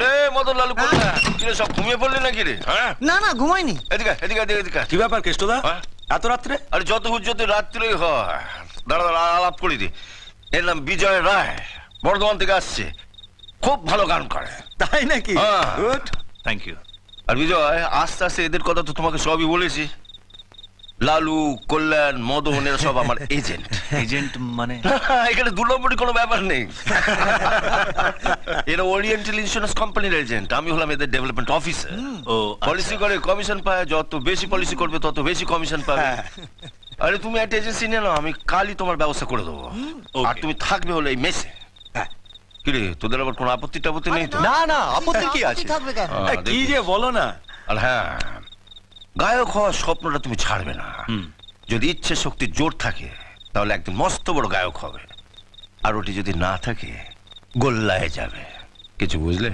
আরে মদন লালু কোথা? কিরে সব ঘুমিয়ে পড়লি নাকি রে? হ্যাঁ না না ঘুমাইনি। এদিকে এদিকে এদিকে এদিকে। কি ব্যাপার কেষ্টদা, এত রাত্রে? আরে যত হুজ্জতে রাত্রেই হয়। দাঁড়া দাঁড়া আলাপ করি দি। এর নাম বিজয় রায়, বর্ধমান থেকে আসছে। খুব ভালো গান করে। তাই নাকি? Good, thank you. আর বিজয় আস্তে আস্তে এদের কথা তো তোমাকে সবই বলেছি। লালু, কল্যাণ, মদন এরা সব আমার এজেন্ট। এজেন্ট মানে? এখানে দু নম্বরই কোনো ব্যাপার নেই। এরা ওরিয়েন্টাল ইন্স্যুরেন্স কোম্পানির এজেন্ট, আমি হলাম এদের ডেভেলপমেন্ট অফিসার। ও পলিসি করে কমিশন পায়, যত বেশি পলিসি করবে তত বেশি কমিশন পাবে। আরে তুমি একটা এজেন্সি নিয়ে নাও, আমি কালই তোমার ব্যবস্থা করে দেবো। আর তুমি থাকবে হলো এই মেসে। কিরে তোদের আবার কোনো আপত্তি টাপত্তি নেই তো? না না, আপত্তি কি আছে? থাকবে কেন? কি যে বলো না। আর হ্যাঁ, গায়ক হওয়ার স্বপ্নটা তুমি ছাড়বে না। যদি ইচ্ছে শক্তি জোর থাকে তাহলে একদিন মস্ত বড় গায়ক হবে। আর ওটি যদি না থাকে গোল্লায় যাবে। কিছু বুঝলে?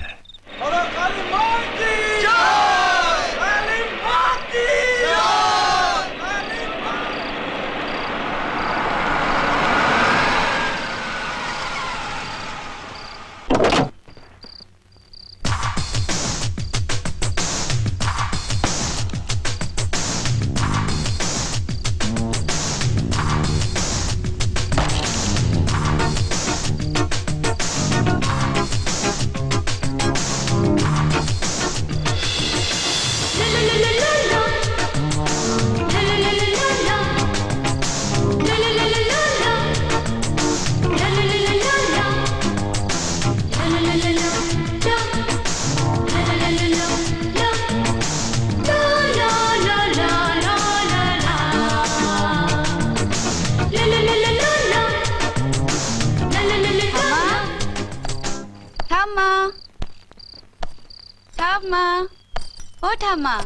ঠাম্মা,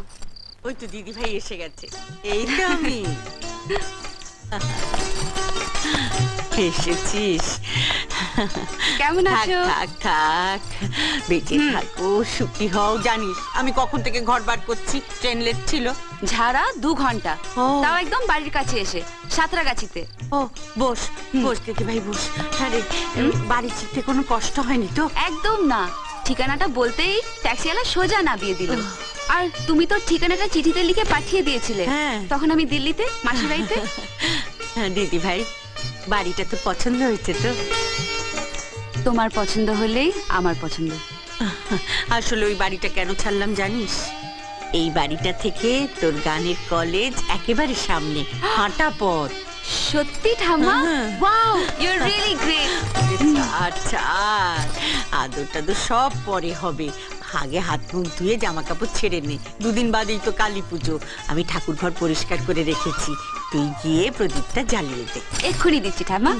ওই তো দিদি ভাই এসে গেছে। এই তো আমি এসেছিস। কেমন আছো? থাক থাক, বেঁচে থাকো, সুখী হও। জানিস আমি কখন থেকে ঘর বার করছি, ট্রেন লেট ছিল। ঝাড়া 2 ঘন্টা, তাও একদম বাড়ির কাছে এসে, সাঁতরাগাছিতে। ও বস বস দিদি ভাই বস। আরে বাড়ি চিনতে কোনো কষ্ট হয়নি তো? একদম না, ঠিকানাটা বলতেই ট্যাক্সিওয়ালা সোজা নামিয়ে দিল। আর তুমি তো ঠিকানাটা চিঠিতে লিখে পাঠিয়ে দিয়েছিলে। তখন আমি দিল্লিতে মাসির বাড়িতে। দিদি ভাই বাড়িটা তো পছন্দ হয়েছে তো? তোমার পছন্দ হলেই আমার পছন্দ। আসলে ওই বাড়িটা কেন ছাড়লাম জানিস? এই বাড়িটা থেকে তোর গানের কলেজ একেবারে সামনে, হাঁটা পথ। সত্যি ঠাম্মা? Wow, you are really great. আচ্ছা, আদর টাদর সব পরে হবে। আগে হাত মুখ ধুয়ে জামা কাপড় ছেড়ে নে। 2 দিন বাদেই তো কালী পুজো। আমি ঠাকুর ঘর পরিষ্কার করে রেখেছি, তুই গিয়ে প্রদীপটা জ্বালিয়ে দে। এক্ষুনি দিচ্ছি ঠাম্মা।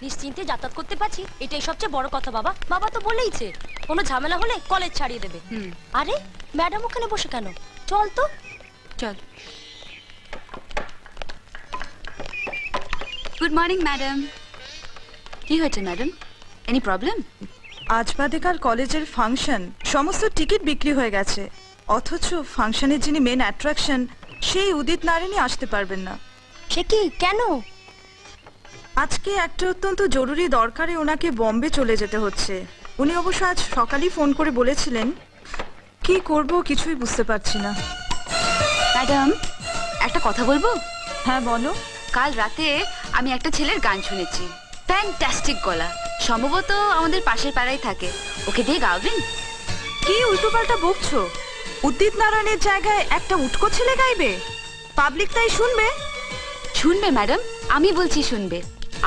নিশ্চিন্তে যাতায়াত করতে পারছি, এটাই সবচেয়ে বড় কথা। বাবা বাবা তো বলেইছে কোনো ঝামেলা হলে কলেজ ছাড়িয়ে দেবে। আরে ম্যাডাম ওখানে বসে কেন? চল তো চল। Good morning madam. কি হয়েছে ম্যাডাম, এনি প্রবলেম? আজ বাদে কাল কলেজের ফাংশন, সমস্ত টিকিট বিক্রি হয়ে গেছে। অথচ ফাংশনের যিনি মেন অ্যাট্রাকশন সেই উদিত নারায়ণী আসতে পারবেন না। সে কি, কেন? আজকে একটা অত্যন্ত জরুরি দরকারে ওনাকে বম্বে চলে যেতে হচ্ছে। উনি অবশ্য আজ সকালেই ফোন করে বলেছিলেন। কি করব কিছুই বুঝতে পারছি না। ম্যাডাম একটা কথা বলবো? হ্যাঁ বলো। কাল রাতে আমি একটা ছেলের গান শুনেছি, ফ্যান্টাস্টিক গলা, সম্ভবত আমাদের পাশের পাড়ায় থাকে। ওকে দিয়ে গাওবেন? কি উল্টোপাল্টা বকছো? উদিত নারায়ণের জায়গায় একটা উটকো ছেলে গাইবে? পাবলিক তাই শুনবে? শুনবে ম্যাডাম, আমি বলছি শুনবে।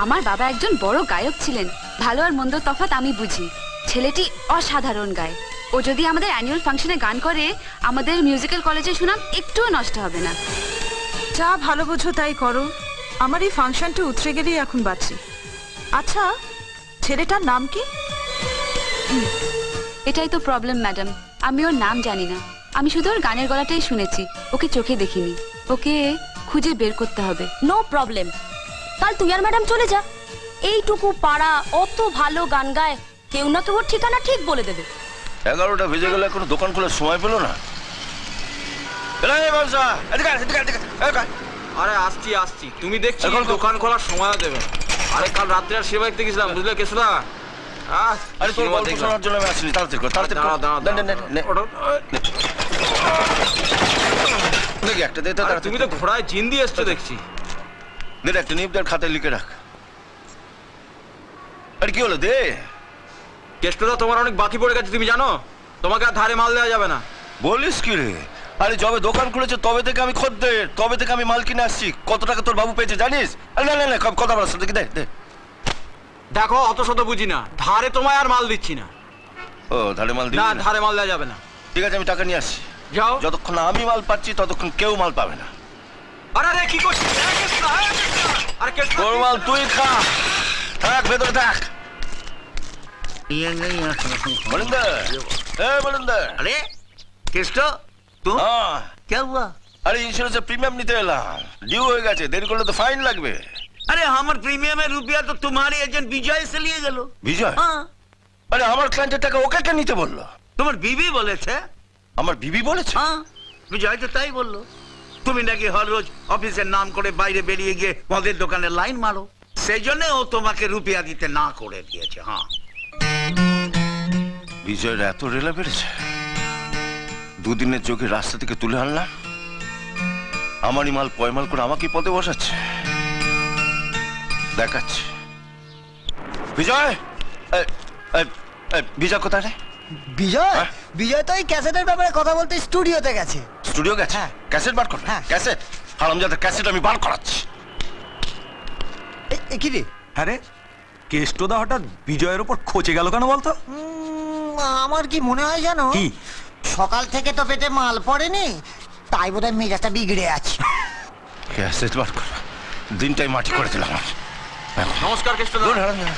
আমার বাবা একজন বড় গায়ক ছিলেন, ভালো আর মন্দ তফাৎ আমি বুঝি। ছেলেটি অসাধারণ গায়। ও যদি আমাদের অ্যানুয়াল ফাংশনে গান করে আমাদের মিউজিক্যাল কলেজে সুনাম একটুও নষ্ট হবে না। যা ভালো বোঝো তাই করো, আমার এই ফাংশনটা উতরে গেলেই এখন বাঁচি। আচ্ছা ছেলেটার নাম কি? এটাই তো প্রবলেম ম্যাডাম, আমি ওর নাম জানি না। আমি শুধু ওর গানের গলাটাই শুনেছি, ওকে চোখে দেখিনি। ওকে খুঁজে বের করতে হবে। নো প্রবলেম, কাল তুই আর ম্যাডাম চলে যা। এইটুকু পাড়া, অত ভালো গান গায়, কেউ না কেউ ঠিকানা ঠিক বলে দেবে। 11টা বেজে গেলে এখনো দোকান খোলার সময় পেলো না। এই বাদশা, এদিকে আয়, এদিকে আয়, এদিকে আয়, এদিকে আয়। আরে আসছি আসছি, তুমি দেখছি এখন তো- দোকান খোলার সময় দেবে না। আরে কাল রাত্রে আর সেবা দেখতে গেছিলাম, বুঝলে কেশুদা? আরে তোর গল্প শোনার জন্য আমি আসিনি, তাড়াতাড়ি কর, তাড়াতাড়ি কর। নে, নে, নে, নে। দেখি একটা দে তো, তাড়াতাড়ি। তুমি তো ঘোড়ায় জিন দিয়ে এসছো দেখছি। দে একটা নিপদের খাতায় লিখে রাখ। আরে কি হলো, দে। কেষ্টদা তোমার অনেক বাকি পড়ে গেছে, তুমি জানো? তোমাকে আর ধারে মাল দেওয়া যাবে না। বলিস কি রে? আরে যবে দোকান খুলেছে তবে থেকে আমি খদ্দের, তবে থেকে আমি মাল কিনে আসছি। কত টাকা তোর বাবু পেয়েছে জানিস? আরে না না না, কথা বলার সাথে দে দে। দেখো অত শত বুঝি না, ধারে তোমায় আর মাল দিচ্ছি না। ও ধারে মাল দিবি না, না? ধারে মাল দেওয়া যাবে না। ঠিক আছে, আমি টাকা নিয়ে আসছি। যাও। যতক্ষণ না আমি মাল পাচ্ছি ততক্ষণ কেউ মাল পাবে না। আরে আরে কি করছিস? আরে কেষ্টদা, তোর মাল তুই খা, থাক ভেতরে থাক। মনিন্দর, মনিন্দর। अरे केष्ट तुम হ্যাঁ, क्या हुआ? আরে ইন্স্যুরেন্সের প্রিমিয়াম নিতে এলাম, ডিউ হয়ে গেছে, দেরি করলে তো ফাইন লাগবে। अरे हमारे प्रीमियम में रुपया तो तुम्हारे एजेंट विजय से लिए गलो। বিজয়, हाँ আরে আমার ক্লায়েন্টের টাকা ওকে কে নিতে বললো? তোমার বিবি বলেছে। আমার বিবি বলেছে? হ্যাঁ বিজয় তো তাই বললো। তুমি নাকি হর রোজ অফিসের নাম করে বাইরে বেরিয়ে গিয়ে মদের দোকানে লাইন মারো, সেই জন্য ও তোমাকে রুপিয়া দিতে না করে দিয়েছে। হ্যাঁ বিজয়ের এত রেলা বেড়েছে, দুদিনের চোখে রাস্তা থেকে তুলে আনলাম, আমারই মাল পয়মাল করে আমাকে পদে বসাচ্ছে। দেখাচ্ছে বিজয়। বিজয় কোথায় রে? বিজয় হ্যাঁ? বিজয় তো এই ক্যাসেটের ব্যাপারে কথা বলতে স্টুডিওতে গেছে। স্টুডিও গেছে? হ্যাঁ। ক্যাসেট বার করবে? হ্যাঁ। ক্যাসেট? হারামজাদার ক্যাসেট আমি বার করাচ্ছি। কি রে? আরে কেষ্টদা হঠাৎ বিজয়ের উপর খোঁচে গেল কেন বলতো? আমার কি মনে হয় জানো, কি? সকাল থেকে তো পেটে মাল পড়েনি, তাই বোধহয় মেজাজটা বিগড়ে আছে। ক্যাসেট বার কর, দিনটাই মাটি করে দিলাম আমার। নমস্কার কেষ্টদা। দূর হারামজাদা।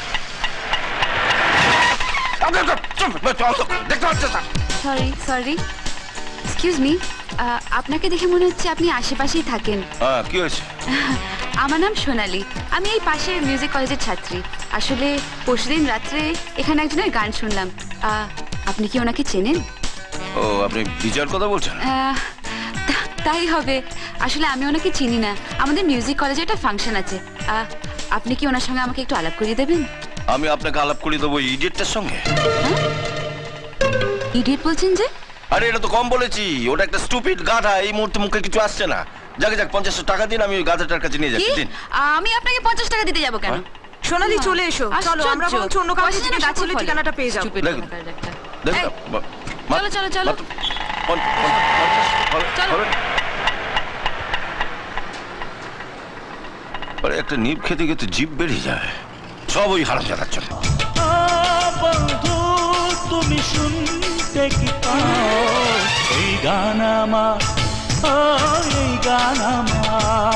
দেখতে পাচ্ছিস না? সরি এক্সকিউজ মি, আপনাকে দেখে মনে হচ্ছে আপনি আশেপাশেই থাকেন। হ্যাঁ, কি হয়েছে? আমার নাম সোনালি, আমি এই পাশে মিউজিক কলেজের ছাত্রী। আসলে পরশুদিন রাত্রে এখানে একজনের গান শুনলাম। আপনি কি ওনাকে চেনেন? ও, আপনি বিজয়ের কথা বলছেন? তাই হবে, আসলে আমি ওনাকে চিনি না। আমাদের মিউজিক কলেজে একটা ফাংশন আছে, আপনি কি ওনার সঙ্গে আমাকে একটু আলাপ করিয়ে দেবেন? আমি আপনাকে আলাপ করিয়ে দেবো ইডিয়েটটার সঙ্গে। ইডিয়েট বলছেন যে? আরে এটা তো কম বলেছি, ওটা একটা স্টুপিড গাধা, এই মুহূর্তে মুখে কিছু আসছে না। যাকে যাক 50 টাকা দিন, আমি ওই গাধাটার কাছে নিয়ে কি? যাচ্ছি। দিন। আমি আপনাকে 50 টাকা দিতে যাবো কেন? সোনালি চলে এসো, চলো আমরা আশ্চর্য। বরঞ্চ অন্য কাউকে পয়সা যেন জিজ্ঞাসা গাছে করলে ফলে। ঠিকানাটা পেয়ে যাবো। Stupid দেখুন। কোথাকার একটা। দেখুন, এই, চলো, চলো, চলো। চলো। একটা নিপ খেতে গিয়ে তো জিভ বেরিয়ে যায়, সব ওই হারামজাদার জন্য। বন্ধু তুমি শুনতে কি পাও এই গান আমার, এই গান আমার।